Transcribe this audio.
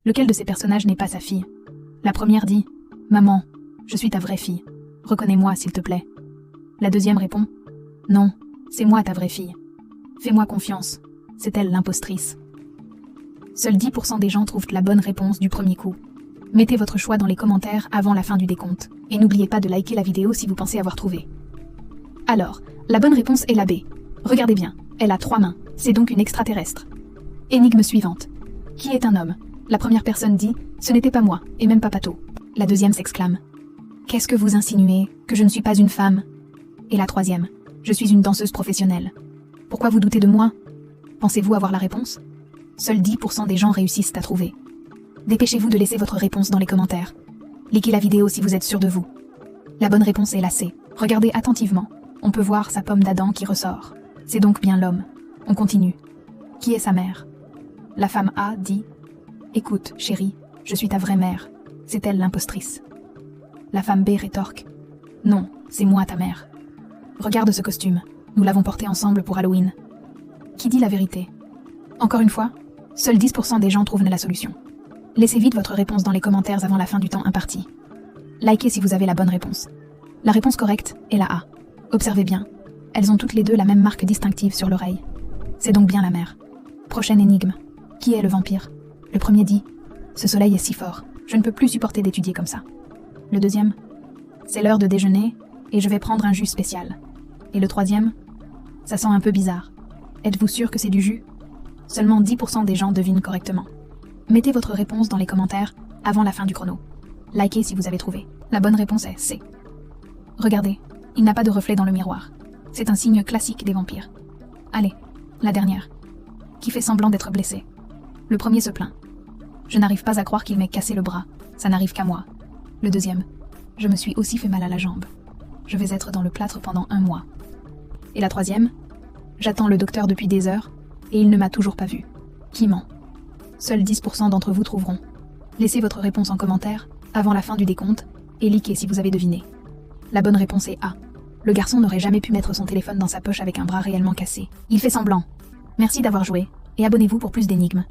Lequel de ces personnages n'est pas sa fille? La première dit « Maman, je suis ta vraie fille. Reconnais-moi, s'il te plaît. » La deuxième répond « Non, c'est moi ta vraie fille. Fais-moi confiance. C'est elle l'impostrice. » Seuls 10% des gens trouvent la bonne réponse du premier coup. Mettez votre choix dans les commentaires avant la fin du décompte. Et n'oubliez pas de liker la vidéo si vous pensez avoir trouvé. Alors, la bonne réponse est la B. Regardez bien, elle a 3 mains. C'est donc une extraterrestre. Énigme suivante. Qui est un homme? La première personne dit « Ce n'était pas moi, et même pas Pato ». La deuxième s'exclame « Qu'est-ce que vous insinuez? Que je ne suis pas une femme ?» Et la troisième « Je suis une danseuse professionnelle. Pourquoi vous doutez de moi? Pensez-vous avoir la réponse? Seuls 10% des gens réussissent à trouver. Dépêchez-vous de laisser votre réponse dans les commentaires. Likez la vidéo si vous êtes sûr de vous. La bonne réponse est la C. Regardez attentivement. On peut voir sa pomme d'Adam qui ressort. C'est donc bien l'homme. On continue. Qui est sa mère? La femme A dit « Écoute, chérie, je suis ta vraie mère. C'est elle l'impostrice. » La femme B rétorque « Non, c'est moi ta mère. Regarde ce costume. Nous l'avons porté ensemble pour Halloween. » Qui dit la vérité? Encore une fois, seuls 10% des gens trouvent la solution. Laissez vite votre réponse dans les commentaires avant la fin du temps imparti. Likez si vous avez la bonne réponse. La réponse correcte est la A. Observez bien. Elles ont toutes les deux la même marque distinctive sur l'oreille. C'est donc bien la mère. Prochaine énigme. Qui est le vampire? Le premier dit « Ce soleil est si fort, je ne peux plus supporter d'étudier comme ça. » Le deuxième « C'est l'heure de déjeuner et je vais prendre un jus spécial. » Et le troisième « Ça sent un peu bizarre. Êtes-vous sûr que c'est du jus ?» Seulement 10% des gens devinent correctement. Mettez votre réponse dans les commentaires avant la fin du chrono. Likez si vous avez trouvé. La bonne réponse est C. Regardez, il n'a pas de reflet dans le miroir. C'est un signe classique des vampires. Allez, la dernière. Qui fait semblant d'être blessé? Le premier se plaint. Je n'arrive pas à croire qu'il m'ait cassé le bras. Ça n'arrive qu'à moi. Le deuxième. Je me suis aussi fait mal à la jambe. Je vais être dans le plâtre pendant 1 mois. Et la troisième. J'attends le docteur depuis des heures et il ne m'a toujours pas vu. Qui ment? Seuls 10% d'entre vous trouveront. Laissez votre réponse en commentaire avant la fin du décompte et likez si vous avez deviné. La bonne réponse est A. Le garçon n'aurait jamais pu mettre son téléphone dans sa poche avec un bras réellement cassé. Il fait semblant. Merci d'avoir joué et abonnez-vous pour plus d'énigmes.